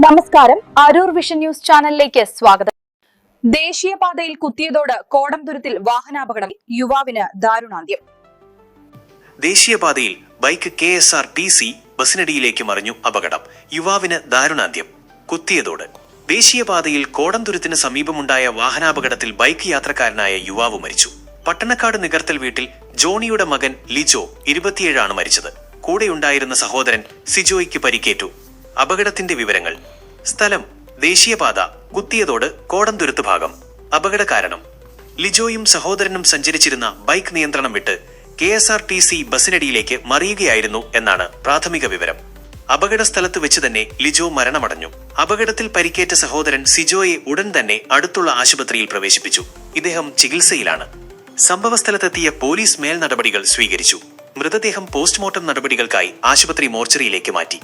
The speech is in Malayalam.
നമസ്കാരം, അരൂർ വിഷൻ ന്യൂസ് ചാനലിലേക്ക് സ്വാഗതം. ദേശീയപാതയിൽ കുത്തിയതോട് കോടംതുരുത്തിൽ വാഹനാപകടം, യുവാവിന് ദാരുണാന്ത്യം. ദേശീയപാതയിൽ ബൈക്ക് KSRTC ബസിനടിയിലേക്ക് മറിഞ്ഞു, അപകടം, യുവാവിന് ദാരുണാന്ത്യം. കുത്തിയതോട് ദേശീയപാതയിൽ കോടംതുരുത്തിന് സമീപമുണ്ടായ വാഹനാപകടത്തിൽ ബൈക്ക് യാത്രക്കാരനായ യുവാവ് മരിച്ചു. പട്ടണക്കാട് നികർത്തൽ വീട്ടിൽ ജോണിയുടെ മകൻ ലിജോ 27 മരിച്ചത്. കൂടെയുണ്ടായിരുന്ന സഹോദരൻ സിജോയ്ക്ക് പരിക്കേറ്റു. അപകടത്തിന്റെ വിവരങ്ങൾ. സ്ഥലം ദേശീയപാത, കുത്തിയതോട് കോടംതുരുത്ത് ഭാഗം. അപകട കാരണം ലിജോയും സഹോദരനും സഞ്ചരിച്ചിരുന്ന ബൈക്ക് നിയന്ത്രണം വിട്ട് KSRTC ബസിനടിയിലേക്ക് മറിയുകയായിരുന്നു എന്നാണ് പ്രാഥമിക വിവരം. അപകട സ്ഥലത്ത് വെച്ച് തന്നെ ലിജോ മരണമടഞ്ഞു. അപകടത്തിൽ പരിക്കേറ്റ സഹോദരൻ സിജോയെ ഉടൻ തന്നെ അടുത്തുള്ള ആശുപത്രിയിൽ പ്രവേശിപ്പിച്ചു. ഇദ്ദേഹം ചികിത്സയിലാണ്. സംഭവസ്ഥലത്തെത്തിയ പോലീസ് മേൽ നടപടികൾ സ്വീകരിച്ചു. മൃതദേഹം പോസ്റ്റ്മോർട്ടം നടപടികൾക്കായി ആശുപത്രി മോർച്ചറിയിലേക്ക് മാറ്റി.